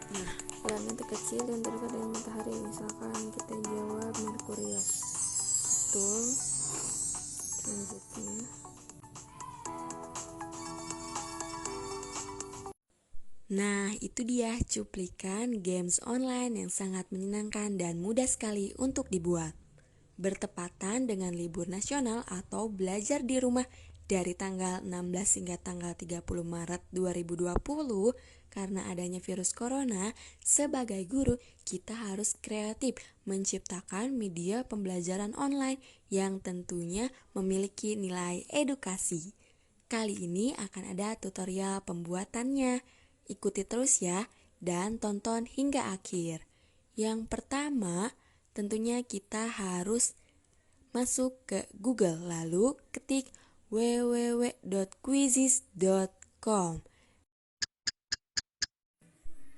Nah, planet terkecil dan terdekat dengan matahari, misalkan kita jawab Merkurius. Betul. Selanjutnya, nah, itu dia cuplikan games online yang sangat menyenangkan dan mudah sekali untuk dibuat. Bertepatan dengan libur nasional atau belajar di rumah dari tanggal 16 hingga tanggal 30 Maret 2020 karena adanya virus corona, sebagai guru kita harus kreatif menciptakan media pembelajaran online yang tentunya memiliki nilai edukasi. Kali ini akan ada tutorial pembuatannya. Ikuti terus ya dan tonton hingga akhir. Yang pertama, tentunya kita harus masuk ke Google lalu ketik www.quizizz.com.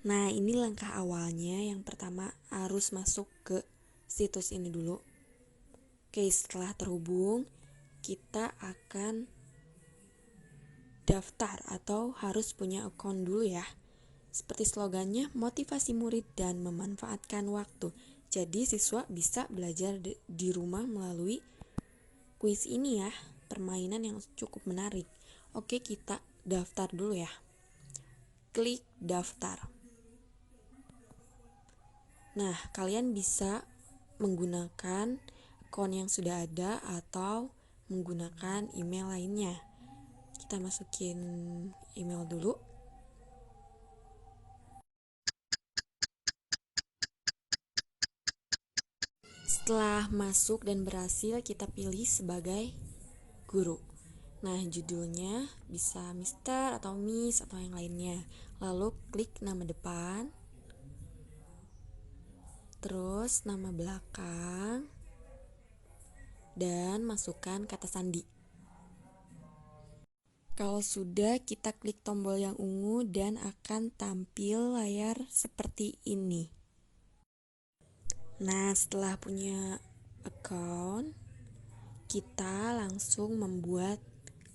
Nah, ini langkah awalnya. Yang pertama harus masuk ke situs ini dulu. Oke, setelah terhubung, kita akan daftar atau harus punya akun dulu ya. Seperti slogannya, motivasi murid dan memanfaatkan waktu. Jadi siswa bisa belajar di rumah melalui kuis ini ya, permainan yang cukup menarik. Oke, kita daftar dulu ya. Klik daftar. Nah, kalian bisa menggunakan akun yang sudah ada atau menggunakan email lainnya. Kita masukin email dulu. Setelah masuk dan berhasil, kita pilih sebagai guru. Nah, judulnya bisa Mister atau Miss atau yang lainnya. Lalu klik nama depan, terus nama belakang, dan masukkan kata sandi. Kalau sudah, kita klik tombol yang ungu dan akan tampil layar seperti ini. Nah, setelah punya account, kita langsung membuat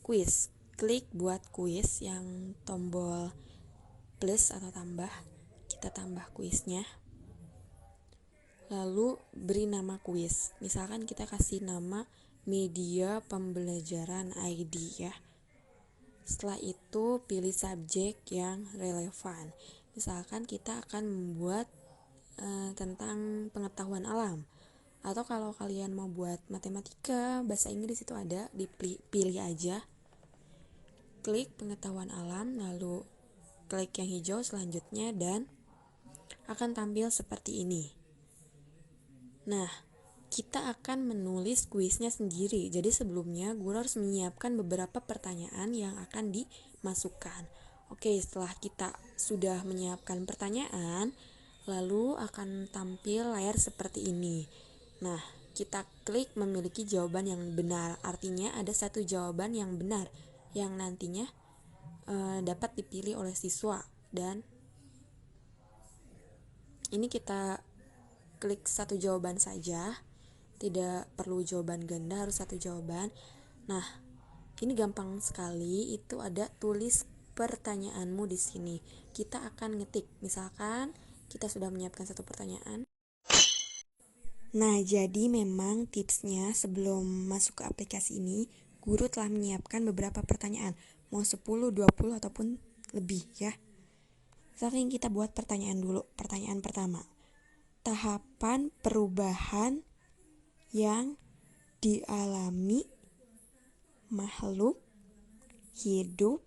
kuis. Klik buat kuis yang tombol plus atau tambah. Kita tambah kuisnya. Lalu beri nama kuis. Misalkan kita kasih nama media pembelajaran ID ya. Setelah itu pilih subjek yang relevan. Misalkan kita akan membuat tentang pengetahuan alam. Atau kalau kalian mau buat matematika, bahasa Inggris itu ada, dipilih aja. Klik pengetahuan alam, lalu klik yang hijau selanjutnya dan akan tampil seperti ini. Nah, kita akan menulis kuisnya sendiri. Jadi sebelumnya guru harus menyiapkan beberapa pertanyaan yang akan dimasukkan. Oke, setelah kita sudah menyiapkan pertanyaan, lalu akan tampil layar seperti ini. Nah, kita klik memiliki jawaban yang benar. Artinya ada satu jawaban yang benar yang nantinya dapat dipilih oleh siswa. Dan ini kita klik satu jawaban saja. Tidak perlu jawaban ganda, harus satu jawaban. Nah, ini gampang sekali. Itu ada tulis pertanyaanmu di sini. Kita akan ngetik. Misalkan kita sudah menyiapkan satu pertanyaan. Nah, jadi memang tipsnya sebelum masuk ke aplikasi ini, guru telah menyiapkan beberapa pertanyaan. Mau 10, 20 ataupun lebih ya. Misalkan kita buat pertanyaan dulu. Pertanyaan pertama. Tahapan perubahan yang dialami makhluk hidup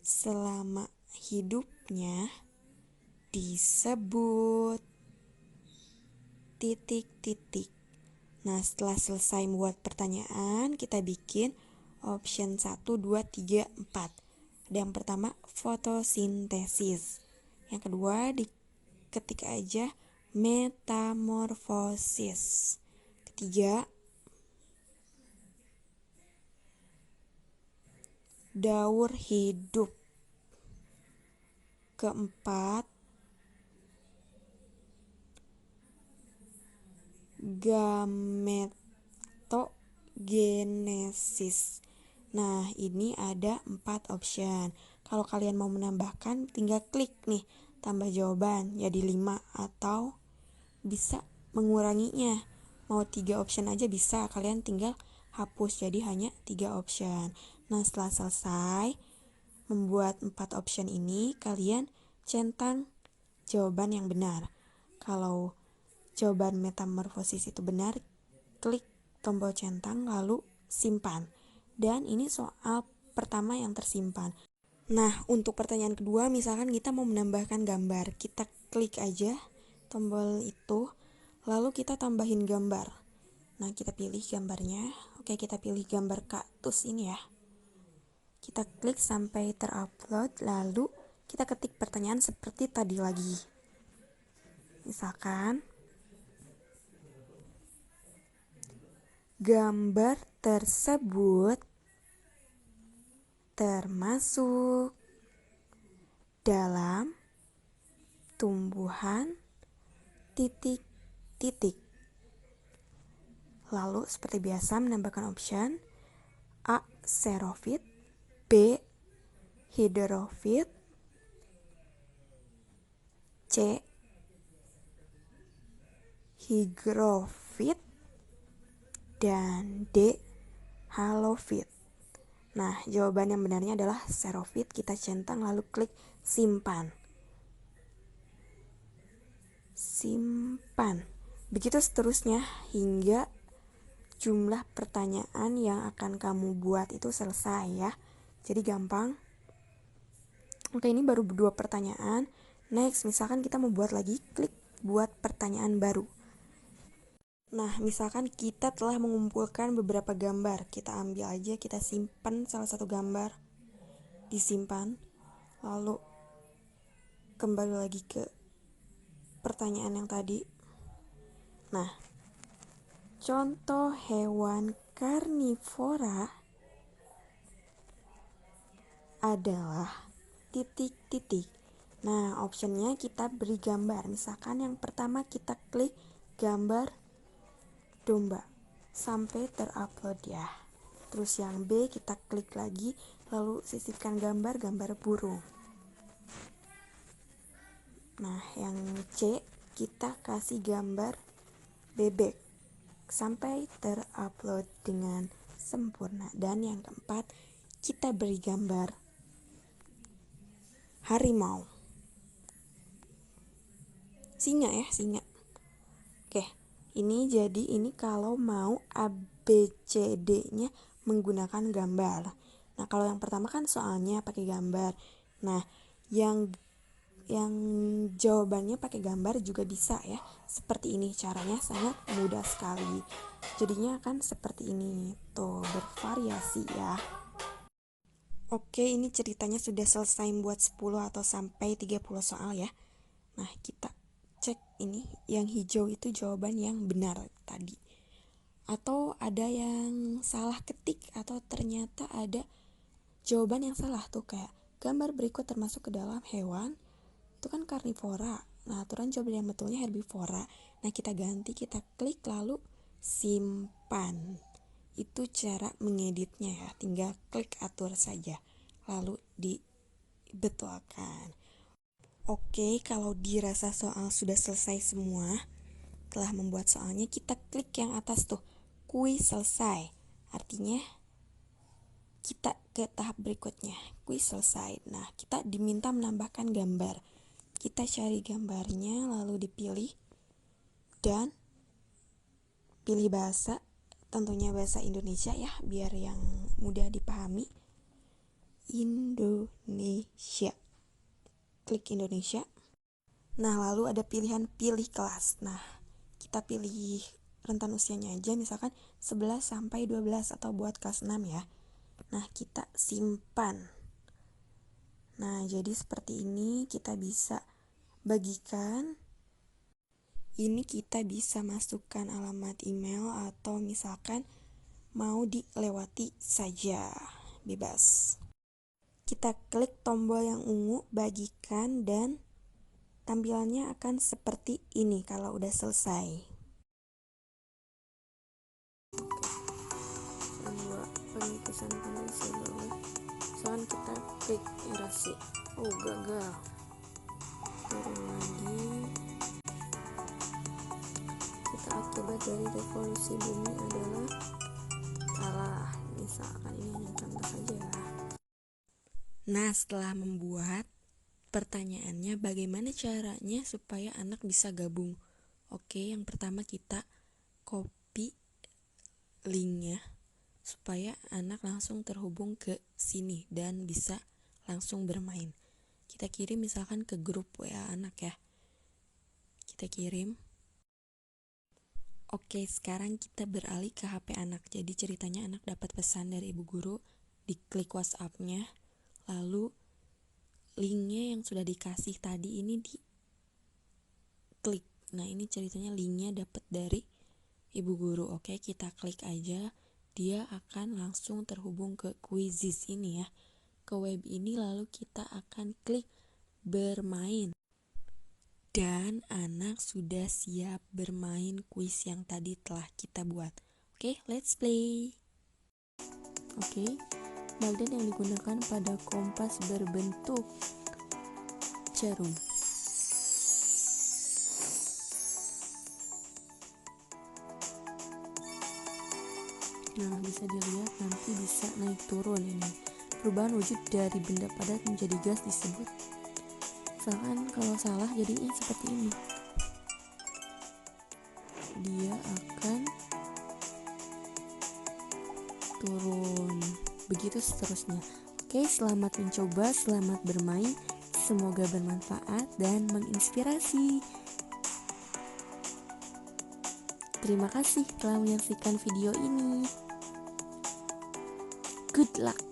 selama hidupnya disebut titik-titik. Nah, setelah selesai membuat pertanyaan, kita bikin option 1, 2, 3, 4. Ada yang pertama, fotosintesis. Yang kedua, diketik aja metamorfosis. Ketiga, daur hidup. Keempat, gametogenesis. Nah, ini ada 4 option. Kalau kalian mau menambahkan, tinggal klik nih, tambah jawaban jadi 5, atau bisa menguranginya. Mau 3 option aja bisa, kalian tinggal hapus jadi hanya 3 option. Nah, setelah selesai membuat 4 option ini, kalian centang jawaban yang benar. Kalau jawaban metamorfosis itu benar, klik tombol centang lalu simpan. Dan ini soal pertama yang tersimpan. Nah, untuk pertanyaan kedua, misalkan kita mau menambahkan gambar, kita klik aja tombol itu, lalu kita tambahin gambar. Nah, kita pilih gambarnya. Oke, kita pilih gambar kaktus ini ya. Kita klik sampai terupload, lalu kita ketik pertanyaan seperti tadi lagi. Misalkan, gambar tersebut termasuk dalam tumbuhan titik-titik. Lalu seperti biasa menambahkan option A. Xerophyte, B. Hydrophyte, C. Hygrophyte, dan D. Halophyte. Nah, jawaban yang benarnya adalah Xerophyte. Kita centang lalu klik simpan. Simpan. Begitu seterusnya hingga jumlah pertanyaan yang akan kamu buat itu selesai ya. Jadi gampang. Oke, ini baru 2 pertanyaan. Next, misalkan kita mau buat lagi, klik buat pertanyaan baru. Nah, misalkan kita telah mengumpulkan beberapa gambar. Kita ambil aja, kita simpan salah satu gambar. Disimpan. Lalu kembali lagi ke pertanyaan yang tadi. Nah, contoh hewan karnivora adalah titik-titik. Nah, optionnya kita beri gambar. Misalkan yang pertama kita klik gambar domba sampai terupload ya. Terus yang B kita klik lagi, lalu sisipkan gambar burung. Nah, yang C kita kasih gambar bebek sampai terupload dengan sempurna. Dan yang keempat kita beri gambar harimau. Singa ya, singa. Oke, ini kalau mau ABCD-nya menggunakan gambar. Nah, kalau yang pertama kan soalnya pakai gambar. Nah, yang jawabannya pakai gambar juga bisa ya. Seperti ini, caranya sangat mudah sekali. Jadinya kan seperti ini. Tuh, bervariasi ya. Oke, ini ceritanya sudah selesai buat 10 atau sampai 30 soal ya. Nah, kita cek ini, yang hijau itu jawaban yang benar tadi. Atau ada yang salah ketik, atau ternyata ada jawaban yang salah tuh, kayak gambar berikut termasuk ke dalam hewan, itu kan karnivora. Nah, aturan jawaban yang betulnya herbivora. Nah, kita ganti, kita klik lalu simpan. Itu cara mengeditnya ya, tinggal klik atur saja lalu dibetulkan. Oke, kalau dirasa soal sudah selesai semua, telah membuat soalnya, kita klik yang atas tuh, kuis selesai. Artinya kita ke tahap berikutnya, kuis selesai. Nah, kita diminta menambahkan gambar. Kita cari gambarnya lalu dipilih dan pilih bahasa. Tentunya bahasa Indonesia ya, biar yang mudah dipahami. Indonesia. Klik Indonesia. Nah, lalu ada pilihan pilih kelas. Nah, kita pilih rentan usianya aja, misalkan 11 sampai 12 atau buat kelas 6 ya. Nah, kita simpan. Nah, jadi seperti ini kita bisa bagikan. Ini kita bisa masukkan alamat email atau misalkan mau dilewati saja, bebas. Kita klik tombol yang ungu, bagikan, dan tampilannya akan seperti ini kalau udah selesai. lapisan pengisi bawah. Misalkan kita klik erase, gagal, turun lagi. Kita akibat dari revolusi bumi adalah salah, misalkan ini hanya contoh saja. Nah, setelah membuat, pertanyaannya bagaimana caranya supaya anak bisa gabung? Oke, yang pertama kita copy linknya supaya anak langsung terhubung ke sini dan bisa langsung bermain. Kita kirim misalkan ke grup WA anak ya. Kita kirim. Oke, sekarang kita beralih ke HP anak. Jadi ceritanya anak dapat pesan dari ibu guru, diklik WhatsApp-nya, lalu linknya yang sudah dikasih tadi ini diklik. Nah, ini ceritanya linknya dapat dari ibu guru. Oke, kita klik aja. Dia akan langsung terhubung ke Quizizz ini ya, ke web ini, lalu kita akan klik bermain. Dan anak sudah siap bermain kuis yang tadi telah kita buat. Oke, let's play. Oke, magnet yang digunakan pada kompas berbentuk jarum. Nah, bisa dilihat nanti bisa naik turun ini. Perubahan wujud dari benda padat menjadi gas disebut. Misalkan kalau salah jadinya seperti ini. Dia akan turun. Begitu seterusnya. Oke, selamat mencoba, selamat bermain. Semoga bermanfaat dan menginspirasi. Terima kasih telah menyaksikan video ini. Good luck.